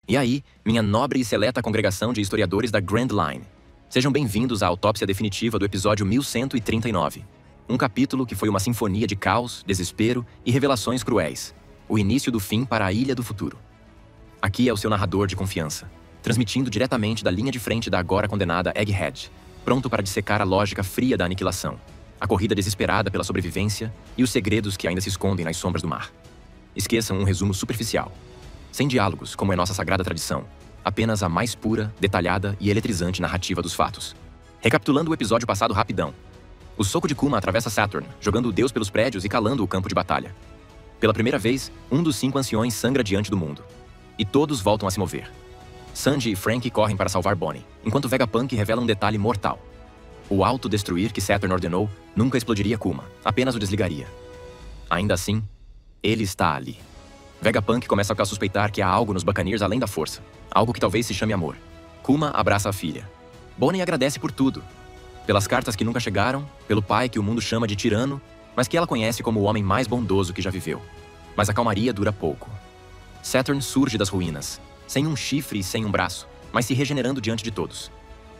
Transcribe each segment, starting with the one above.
E aí, minha nobre e seleta congregação de historiadores da Grand Line. Sejam bem-vindos à autópsia definitiva do episódio 1139. Um capítulo que foi uma sinfonia de caos, desespero e revelações cruéis. O início do fim para a Ilha do Futuro. Aqui é o seu narrador de confiança, transmitindo diretamente da linha de frente da agora condenada Egghead, pronto para dissecar a lógica fria da aniquilação, a corrida desesperada pela sobrevivência e os segredos que ainda se escondem nas sombras do mar. Esqueçam um resumo superficial. Sem diálogos, como é nossa sagrada tradição. Apenas a mais pura, detalhada e eletrizante narrativa dos fatos. Recapitulando o episódio passado rapidão. O soco de Kuma atravessa Saturn, jogando o deus pelos prédios e calando o campo de batalha. Pela primeira vez, um dos 5 anciões sangra diante do mundo. E todos voltam a se mover. Sanji e Franky correm para salvar Bonnie, enquanto Vegapunk revela um detalhe mortal. O autodestruir que Saturn ordenou nunca explodiria Kuma, apenas o desligaria. Ainda assim, ele está ali. Vegapunk começa a suspeitar que há algo nos Buccaneers além da força. Algo que talvez se chame amor. Kuma abraça a filha. Bonnie agradece por tudo. Pelas cartas que nunca chegaram, pelo pai que o mundo chama de tirano, mas que ela conhece como o homem mais bondoso que já viveu. Mas a calmaria dura pouco. Saturn surge das ruínas, sem um chifre e sem um braço, mas se regenerando diante de todos.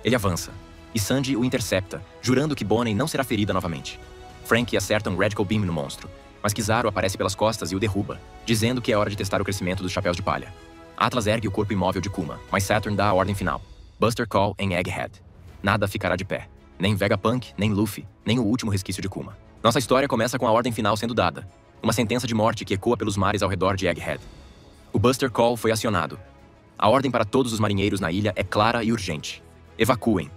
Ele avança, e Sanji o intercepta, jurando que Bonnie não será ferida novamente. Franky acerta um Radical Beam no monstro, mas Kizaru aparece pelas costas e o derruba, dizendo que é hora de testar o crescimento dos chapéus de palha. Atlas ergue o corpo imóvel de Kuma, mas Saturn dá a ordem final. Buster Call em Egghead. Nada ficará de pé. Nem Vegapunk, nem Luffy, nem o último resquício de Kuma. Nossa história começa com a ordem final sendo dada. Uma sentença de morte que ecoa pelos mares ao redor de Egghead. O Buster Call foi acionado. A ordem para todos os marinheiros na ilha é clara e urgente. Evacuem.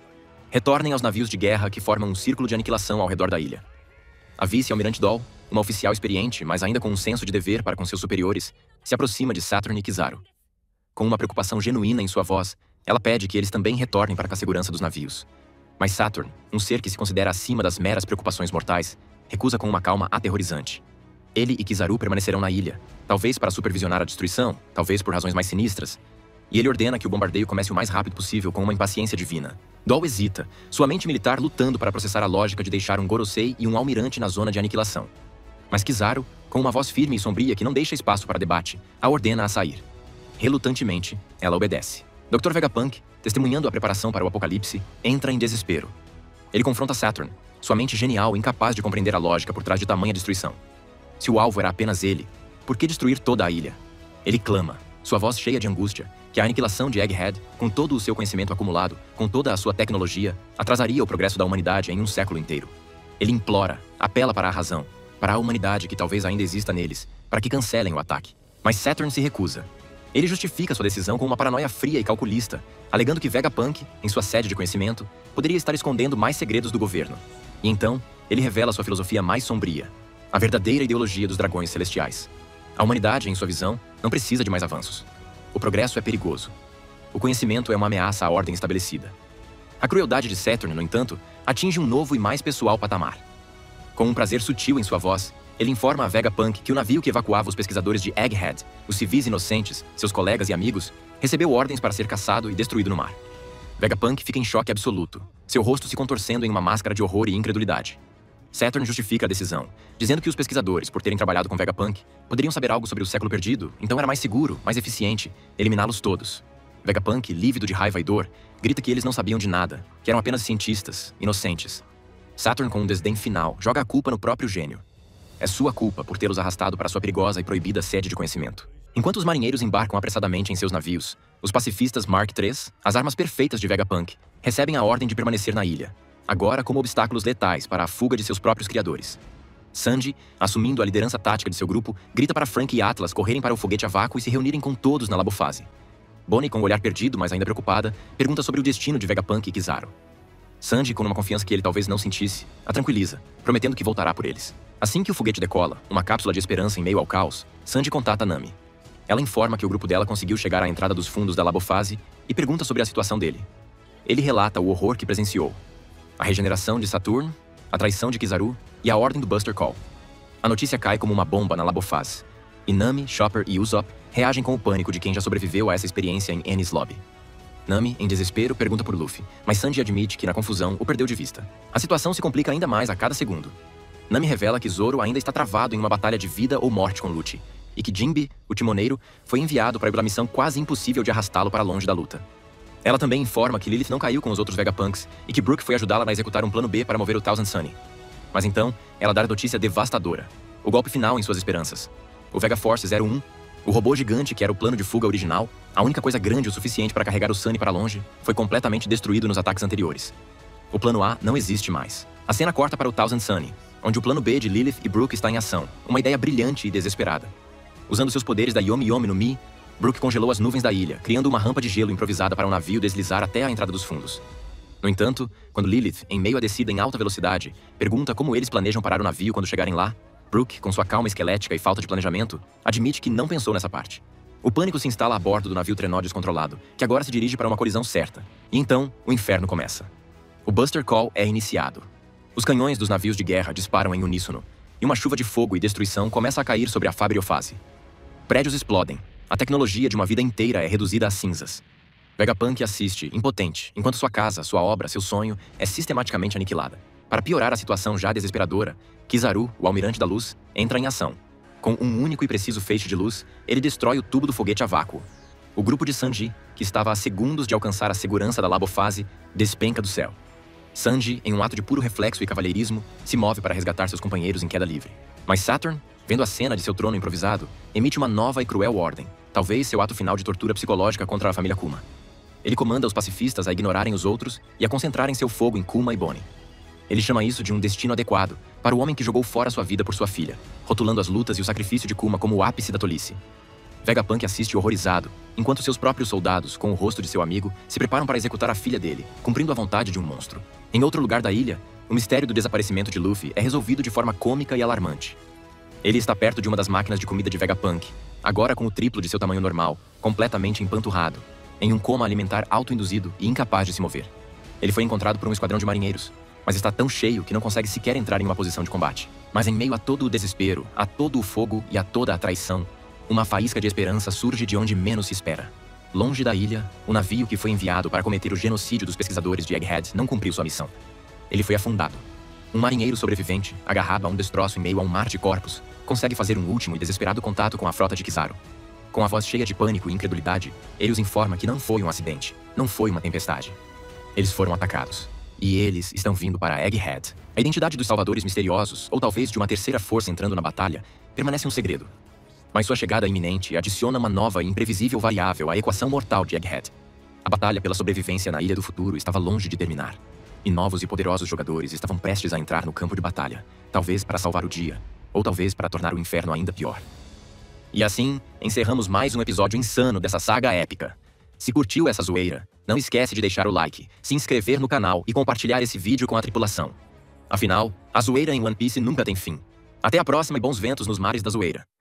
Retornem aos navios de guerra que formam um círculo de aniquilação ao redor da ilha. A vice-almirante Doll, uma oficial experiente, mas ainda com um senso de dever para com seus superiores, se aproxima de Saturn e Kizaru. Com uma preocupação genuína em sua voz, ela pede que eles também retornem para a segurança dos navios. Mas Saturn, um ser que se considera acima das meras preocupações mortais, recusa com uma calma aterrorizante. Ele e Kizaru permanecerão na ilha, talvez para supervisionar a destruição, talvez por razões mais sinistras, e ele ordena que o bombardeio comece o mais rápido possível com uma impaciência divina. Doll hesita, sua mente militar lutando para processar a lógica de deixar um Gorosei e um almirante na zona de aniquilação. Mas Kizaru, com uma voz firme e sombria que não deixa espaço para debate, a ordena a sair. Relutantemente, ela obedece. Dr. Vegapunk, testemunhando a preparação para o apocalipse, entra em desespero. Ele confronta Saturn, sua mente genial incapaz de compreender a lógica por trás de tamanha destruição. Se o alvo era apenas ele, por que destruir toda a ilha? Ele clama, sua voz cheia de angústia, que a aniquilação de Egghead, com todo o seu conhecimento acumulado, com toda a sua tecnologia, atrasaria o progresso da humanidade em um século inteiro. Ele implora, apela para a razão, para a humanidade que talvez ainda exista neles, para que cancelem o ataque. Mas Saturn se recusa. Ele justifica sua decisão com uma paranoia fria e calculista, alegando que Vegapunk, em sua sede de conhecimento, poderia estar escondendo mais segredos do governo. E então, ele revela sua filosofia mais sombria, a verdadeira ideologia dos dragões celestiais. A humanidade, em sua visão, não precisa de mais avanços. O progresso é perigoso. O conhecimento é uma ameaça à ordem estabelecida. A crueldade de Saturn, no entanto, atinge um novo e mais pessoal patamar. Com um prazer sutil em sua voz, ele informa a Vegapunk que o navio que evacuava os pesquisadores de Egghead, os civis inocentes, seus colegas e amigos, recebeu ordens para ser caçado e destruído no mar. Vegapunk fica em choque absoluto, seu rosto se contorcendo em uma máscara de horror e incredulidade. Saturn justifica a decisão, dizendo que os pesquisadores, por terem trabalhado com Vegapunk, poderiam saber algo sobre o século perdido, então era mais seguro, mais eficiente, eliminá-los todos. Vegapunk, lívido de raiva e dor, grita que eles não sabiam de nada, que eram apenas cientistas, inocentes. Saturn, com um desdém final, joga a culpa no próprio gênio. É sua culpa por tê-los arrastado para sua perigosa e proibida sede de conhecimento. Enquanto os marinheiros embarcam apressadamente em seus navios, os pacifistas Mark III, as armas perfeitas de Vegapunk, recebem a ordem de permanecer na ilha, agora como obstáculos letais para a fuga de seus próprios criadores. Sanji, assumindo a liderança tática de seu grupo, grita para Franky e Atlas correrem para o foguete a vácuo e se reunirem com todos na Labofase. Bonnie, com o olhar perdido, mas ainda preocupada, pergunta sobre o destino de Vegapunk e Kizaru. Sanji, com uma confiança que ele talvez não sentisse, a tranquiliza, prometendo que voltará por eles. Assim que o foguete decola, uma cápsula de esperança em meio ao caos, Sanji contata Nami. Ela informa que o grupo dela conseguiu chegar à entrada dos fundos da Labofase e pergunta sobre a situação dele. Ele relata o horror que presenciou. A regeneração de Saturn, a traição de Kizaru e a ordem do Buster Call. A notícia cai como uma bomba na Labofase, e Nami, Chopper e Usopp reagem com o pânico de quem já sobreviveu a essa experiência em Enies Lobby. Nami, em desespero, pergunta por Luffy, mas Sanji admite que, na confusão, o perdeu de vista. A situação se complica ainda mais a cada segundo. Nami revela que Zoro ainda está travado em uma batalha de vida ou morte com Lucci, e que Jinbe, o timoneiro, foi enviado para uma missão quase impossível de arrastá-lo para longe da luta. Ela também informa que Lilith não caiu com os outros Vegapunks e que Brook foi ajudá-la a executar um plano B para mover o Thousand Sunny. Mas então, ela dá a notícia devastadora. O golpe final em suas esperanças. O Vega Force 01, o robô gigante que era o plano de fuga original, a única coisa grande o suficiente para carregar o Sunny para longe, foi completamente destruído nos ataques anteriores. O plano A não existe mais. A cena corta para o Thousand Sunny, onde o plano B de Lilith e Brook está em ação, uma ideia brilhante e desesperada. Usando seus poderes da Yomi Yomi no Mi, Brook congelou as nuvens da ilha, criando uma rampa de gelo improvisada para um navio deslizar até a entrada dos fundos. No entanto, quando Lilith, em meio à descida em alta velocidade, pergunta como eles planejam parar o navio quando chegarem lá, Brook, com sua calma esquelética e falta de planejamento, admite que não pensou nessa parte. O pânico se instala a bordo do navio trenó descontrolado, que agora se dirige para uma colisão certa. E então, o inferno começa. O Buster Call é iniciado. Os canhões dos navios de guerra disparam em uníssono, e uma chuva de fogo e destruição começa a cair sobre a Fabriophase. Prédios explodem. A tecnologia de uma vida inteira é reduzida a cinzas. Vegapunk assiste, impotente, enquanto sua casa, sua obra, seu sonho é sistematicamente aniquilada. Para piorar a situação já desesperadora, Kizaru, o Almirante da Luz, entra em ação. Com um único e preciso feixe de luz, ele destrói o tubo do foguete a vácuo. O grupo de Sanji, que estava a segundos de alcançar a segurança da Labofase, despenca do céu. Sanji, em um ato de puro reflexo e cavalheirismo, se move para resgatar seus companheiros em queda livre. Mas Saturn, vendo a cena de seu trono improvisado, emite uma nova e cruel ordem, talvez seu ato final de tortura psicológica contra a família Kuma. Ele comanda os pacifistas a ignorarem os outros e a concentrarem seu fogo em Kuma e Bonnie. Ele chama isso de um destino adequado para o homem que jogou fora sua vida por sua filha, rotulando as lutas e o sacrifício de Kuma como o ápice da tolice. Vegapunk assiste horrorizado, enquanto seus próprios soldados, com o rosto de seu amigo, se preparam para executar a filha dele, cumprindo a vontade de um monstro. Em outro lugar da ilha, o mistério do desaparecimento de Luffy é resolvido de forma cômica e alarmante. Ele está perto de uma das máquinas de comida de Vegapunk, agora com o triplo de seu tamanho normal, completamente empanturrado, em um coma alimentar autoinduzido e incapaz de se mover. Ele foi encontrado por um esquadrão de marinheiros, mas está tão cheio que não consegue sequer entrar em uma posição de combate. Mas em meio a todo o desespero, a todo o fogo e a toda a traição, uma faísca de esperança surge de onde menos se espera. Longe da ilha, o navio que foi enviado para cometer o genocídio dos pesquisadores de Egghead não cumpriu sua missão. Ele foi afundado. Um marinheiro sobrevivente, agarrado a um destroço em meio a um mar de corpos, consegue fazer um último e desesperado contato com a frota de Kizaru. Com a voz cheia de pânico e incredulidade, ele os informa que não foi um acidente, não foi uma tempestade. Eles foram atacados. E eles estão vindo para Egghead. A identidade dos salvadores misteriosos, ou talvez de uma terceira força entrando na batalha, permanece um segredo. Mas sua chegada iminente adiciona uma nova e imprevisível variável à equação mortal de Egghead. A batalha pela sobrevivência na Ilha do Futuro estava longe de terminar. E novos e poderosos jogadores estavam prestes a entrar no campo de batalha, talvez para salvar o dia, ou talvez para tornar o inferno ainda pior. E assim, encerramos mais um episódio insano dessa saga épica. Se curtiu essa zoeira, não esquece de deixar o like, se inscrever no canal e compartilhar esse vídeo com a tripulação. Afinal, a zoeira em One Piece nunca tem fim. Até a próxima e bons ventos nos mares da zoeira.